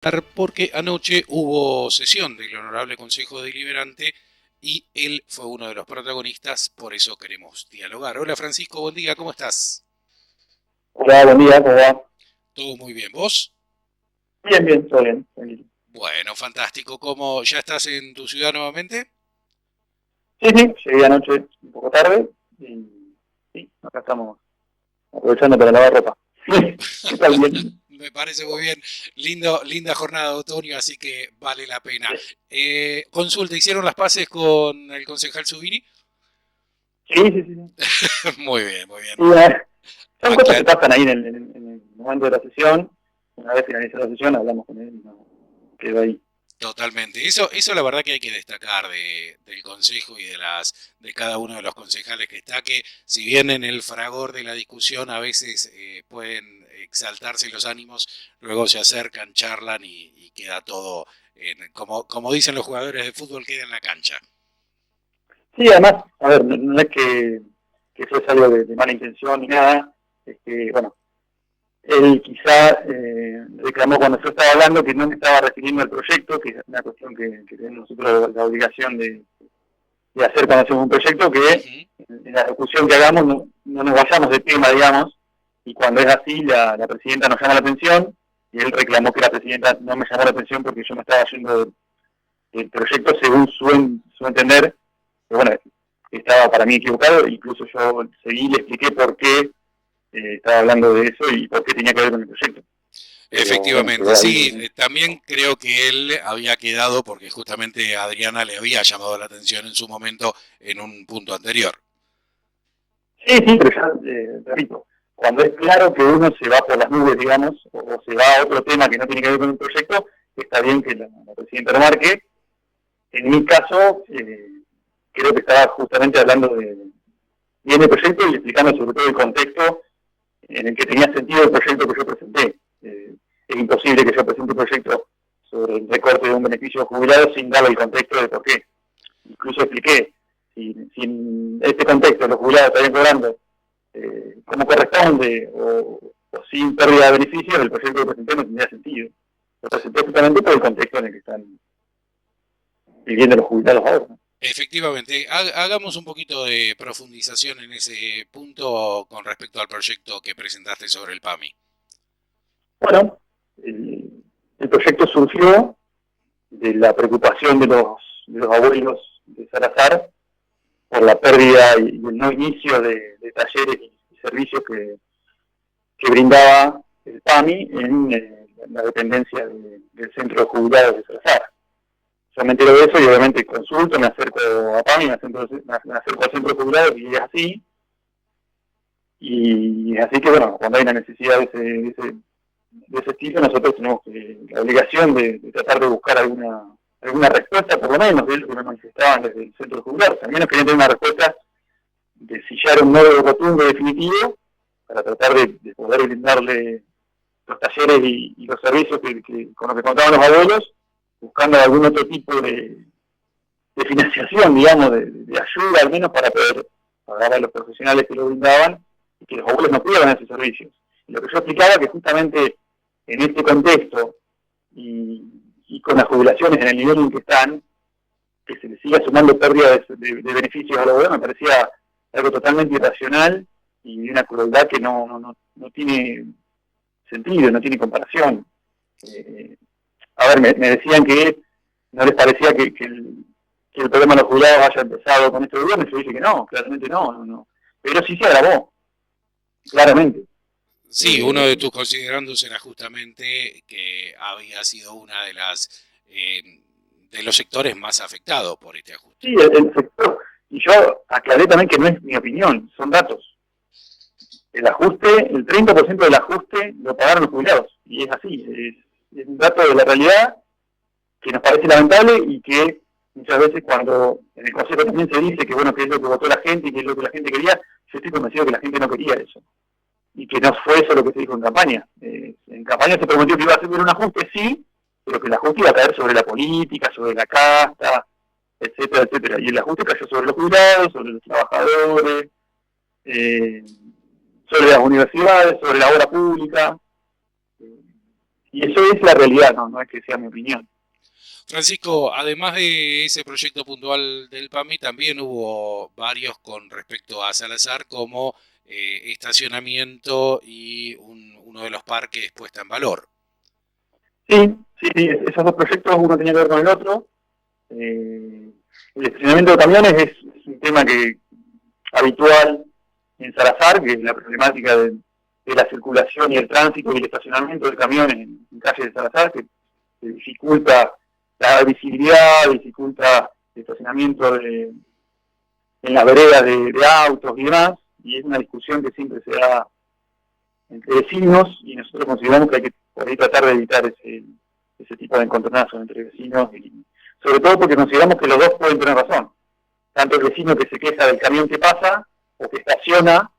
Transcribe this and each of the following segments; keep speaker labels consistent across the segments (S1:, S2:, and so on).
S1: Porque anoche hubo sesión del Honorable Consejo Deliberante y él fue uno de los protagonistas, por eso queremos dialogar. Hola Francisco, buen día, ¿cómo estás?
S2: Hola, buen día, ¿cómo va?
S1: ¿Todo muy bien? ¿Vos?
S2: Bien, bien, todo bien, tranquilo.
S1: Bueno, fantástico. ¿Cómo ya estás en tu ciudad nuevamente?
S2: Sí, sí, llegué anoche un poco tarde y sí, acá estamos aprovechando para lavar ropa. ¿Qué tal? Bien.
S1: Me parece muy bien. Linda jornada de otoño, así que vale la pena. Consulta, ¿hicieron las paces con el concejal Zubiri?
S2: Sí, sí, sí, sí.
S1: Muy bien, muy bien.
S2: Sí, son cosas que
S1: Aclar-
S2: pasan ahí en el momento de la sesión. Una vez finalizada la sesión, hablamos con él y no quedó ahí.
S1: Totalmente. Eso la verdad que hay que destacar del consejo y de cada uno de los concejales que está, que si bien en el fragor de la discusión a veces pueden exaltarse los ánimos, luego se acercan, charlan y queda todo, como dicen los jugadores de fútbol, queda en la cancha.
S2: Sí, además, a ver, no es que eso es algo de mala intención ni nada. Bueno, él quizá reclamó cuando yo estaba hablando que no me estaba refiriendo al proyecto, que es una cuestión que tenemos nosotros la obligación de hacer cuando hacemos un proyecto, que
S1: Ujú.
S2: en la discusión que hagamos no nos vayamos de tema, digamos, y cuando es así, la presidenta nos llama la atención, y él reclamó que la presidenta no me llamó la atención porque yo me estaba yendo del proyecto según su entender, que bueno, estaba para mí equivocado, incluso yo seguí y le expliqué por qué estaba hablando de eso y por qué tenía que ver con el proyecto. Pero bueno,
S1: Efectivamente,
S2: quedó ahí.
S1: sí, también creo que él había quedado, porque justamente a Adriana le había llamado la atención en su momento en un punto anterior.
S2: Sí, sí, pero ya, repito, cuando es claro que uno se va por las nubes, digamos, o se va a otro tema que no tiene que ver con el proyecto, está bien que la presidenta lo marque. En mi caso, creo que estaba justamente hablando bien del proyecto y explicando sobre todo el contexto en el que tenía sentido el proyecto que yo presenté. Es imposible que yo presente un proyecto sobre el recorte de un beneficio jubilado sin darle el contexto de por qué. Incluso expliqué, si en este contexto los jubilados estarían cobrando como corresponde o sin pérdida de beneficios, el proyecto que presenté no tendría sentido. Lo presenté justamente por el contexto en el que están viviendo los jubilados ahora, ¿no?
S1: Efectivamente, hagamos un poquito de profundización en ese punto con respecto al proyecto que presentaste sobre el PAMI.
S2: Bueno, el proyecto surgió de la preocupación de los abuelos de Salazar por la pérdida y el no inicio de talleres y servicios que brindaba el PAMI en la dependencia del centro de jubilados de Salazar. Yo me entero de eso y obviamente consulto, me acerco a PAMI, me acerco al centro de jubilados y es así. Y así que bueno, cuando hay una necesidad de ese estilo, nosotros tenemos la obligación de tratar de buscar alguna respuesta, por lo menos de lo que nos manifestaban desde el centro de jubilados. También nos querían tener una respuesta de sillar un modo rotundo definitivo para tratar de poder brindarle los talleres y los servicios con los que contaban los abuelos, buscando algún otro tipo de financiación, digamos, de ayuda al menos para poder pagar a los profesionales que lo brindaban y que los abuelos no pierdan esos servicios. Y lo que yo explicaba que justamente en este contexto y con las jubilaciones en el nivel en que están, que se le siga sumando pérdida de beneficios a los abuelos, me parecía algo totalmente irracional y de una crueldad que no tiene sentido, no tiene comparación. Eh, a ver, me decían que no les parecía que el problema de los jubilados haya empezado con este gobierno, y yo dije que no, claramente no. Pero sí se agravó, claramente.
S1: Sí, uno de
S2: Eh,
S1: tus considerandos era justamente que había sido una de los sectores más afectados por este ajuste.
S2: sí, el sector, y yo aclaré también que no es mi opinión, son datos. El ajuste, el 30% del ajuste lo pagaron los jubilados, y es así, es un dato de la realidad que nos parece lamentable y que muchas veces cuando en el Consejo también se dice que bueno, que es lo que votó la gente y que es lo que la gente quería, yo estoy convencido que la gente no quería eso. Y que no fue eso lo que se dijo en campaña. En campaña se prometió que iba a hacer un ajuste, sí, pero que el ajuste iba a caer sobre la política, sobre la casta, etcétera, etcétera. Y el ajuste cayó sobre los jubilados, sobre los trabajadores, eh, sobre las universidades, sobre la obra pública. Y eso es la realidad, no es que sea mi opinión.
S1: Francisco, además de ese proyecto puntual del PAMI, también hubo varios con respecto a Salazar, como estacionamiento y uno de los parques puesta en valor.
S2: Sí, esos dos proyectos, uno tenía que ver con el otro. El estacionamiento de camiones es un tema habitual en Salazar, que es la problemática de la circulación y el tránsito y el estacionamiento de camiones en calles de Salazar, que dificulta la visibilidad, dificulta el estacionamiento en las veredas de autos y demás, y es una discusión que siempre se da entre vecinos, y nosotros consideramos que hay que por ahí tratar de evitar ese tipo de encontronazos entre vecinos, y sobre todo porque consideramos que los dos pueden tener razón, tanto el vecino que se queja del camión que pasa o que estaciona,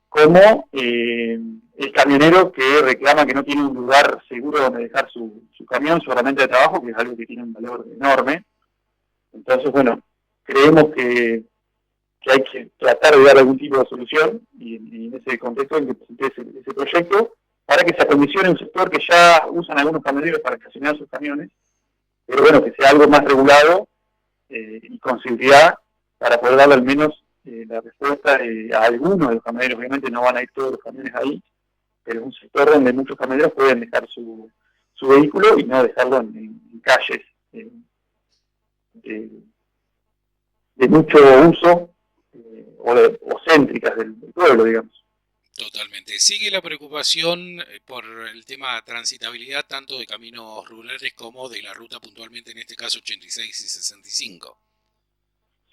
S2: como el camionero que reclama que no tiene un lugar seguro donde dejar su camión, su herramienta de trabajo, que es algo que tiene un valor enorme. Entonces, bueno, creemos que hay que tratar de dar algún tipo de solución, y en ese contexto en que presenté ese proyecto, para que se acondicione un sector que ya usan algunos camioneros para estacionar sus camiones, pero bueno, que sea algo más regulado y con seguridad, para poder darle al menos la respuesta a algunos de los camioneros. Obviamente no van a ir todos los camiones ahí, pero es un sector donde muchos camioneros pueden dejar su vehículo y no dejarlo en calles de mucho uso o céntricas del pueblo, digamos.
S1: Totalmente. Sigue la preocupación por el tema de transitabilidad tanto de caminos rurales como de la ruta puntualmente, en este caso 86 y 65.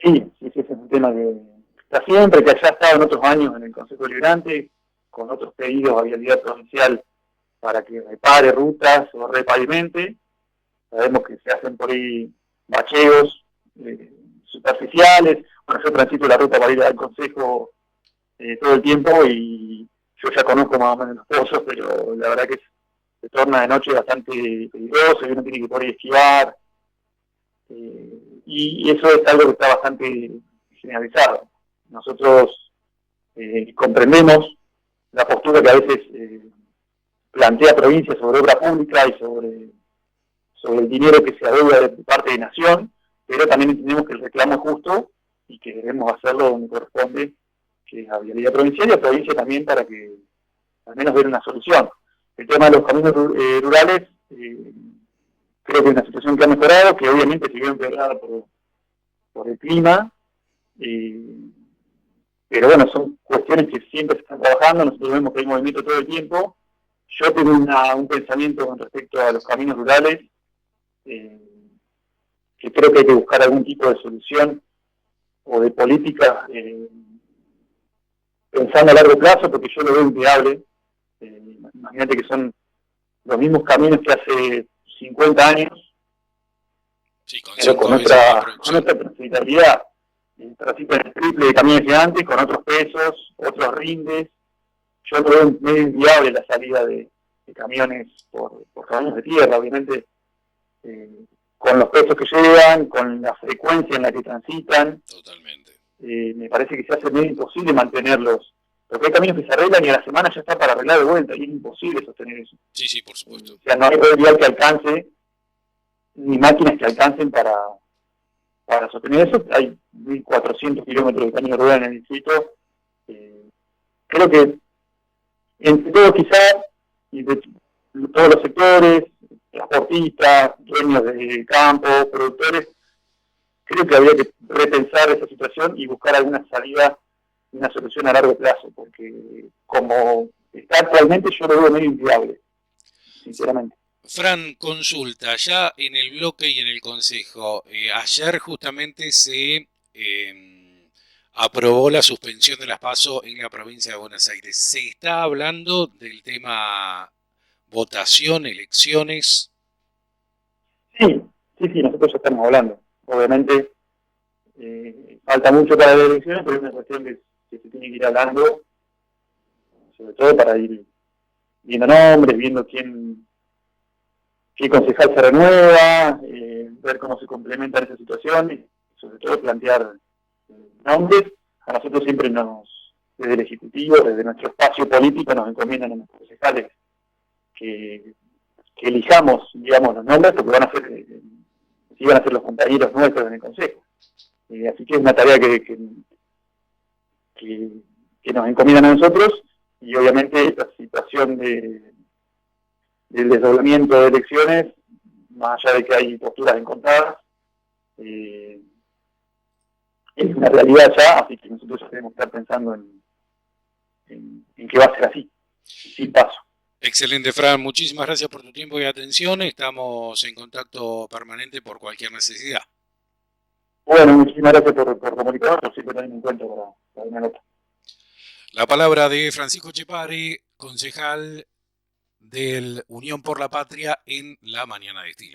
S2: Sí, ese es un tema que está siempre, que ya ha estado en otros años en el Consejo Deliberante, con otros pedidos a vialidad provincial para que repare rutas o repavimente. Sabemos que se hacen por ahí bacheos superficiales. Bueno, yo transito la ruta para ir al Consejo todo el tiempo, y yo ya conozco más o menos los pozos, pero la verdad que se torna de noche bastante peligroso y uno tiene que por ahí esquivar. Y eso es algo que está bastante generalizado. Nosotros comprendemos la postura que a veces plantea provincia sobre obra pública y sobre el dinero que se adeuda de parte de Nación, pero también entendemos que el reclamo es justo y que debemos hacerlo donde corresponde, que es a vialidad provincial y a provincia también, para que al menos ver una solución. El tema de los caminos rurales, creo que es una situación que ha mejorado, que obviamente siguió empeorada por el clima, pero bueno, son cuestiones que siempre se están trabajando. Nosotros vemos que hay movimiento todo el tiempo. Yo tengo un pensamiento con respecto a los caminos rurales, que creo que hay que buscar algún tipo de solución o de política pensando a largo plazo, porque yo lo veo inviable. Imagínate que son los mismos caminos que hace 50 años,
S1: Sí, con
S2: pero con otra transitabilidad. Transitan el triple de camiones de antes, con otros pesos, otros rindes. Yo lo veo medio inviable la salida de camiones por caminos de tierra, obviamente, con los pesos que llevan, con la frecuencia en la que transitan.
S1: Totalmente.
S2: Me parece que se hace medio imposible mantenerlos, porque hay caminos que se arreglan y a la semana ya está para arreglar de vuelta, y es imposible sostener eso.
S1: Sí, por supuesto.
S2: O sea, no hay red que alcance, ni máquinas que alcancen para sostener eso. Hay 1.400 kilómetros de camino rural en el distrito. Creo que entre todos quizás, y de todos los sectores, transportistas, dueños de campo, productores, creo que habría que repensar esa situación y buscar alguna salida, una solución a largo plazo, porque como está actualmente yo lo veo medio inviable, sinceramente.
S1: Fran, consulta, ya en el bloque y en el consejo, ayer justamente se aprobó la suspensión de las PASO en la provincia de Buenos Aires. ¿Se está hablando del tema votación, elecciones?
S2: Sí, nosotros ya estamos hablando. Obviamente falta mucho para las elecciones, pero es una cuestión que se tiene que ir hablando, sobre todo para ir viendo nombres, viendo qué concejal se renueva, ver cómo se complementan esas situaciones, sobre todo plantear nombres. A nosotros siempre desde el Ejecutivo, desde nuestro espacio político, nos encomiendan a nuestros concejales que que elijamos, digamos, los nombres, porque sí van a ser los compañeros nuestros en el Consejo. Así que es una tarea que nos encomiendan a nosotros, y obviamente la situación del desdoblamiento de elecciones, más allá de que hay posturas encontradas, es una realidad ya, así que nosotros ya tenemos que estar pensando en que va a ser así, sin paso.
S1: Excelente, Fran. Muchísimas gracias por tu tiempo y atención. Estamos en contacto permanente por cualquier necesidad.
S2: Bueno, muchísimas gracias por comunicarnos, siempre también en cuenta para una nota.
S1: La palabra de Francisco Chepare, concejal del Unión por la Patria en La Mañana de Estilo.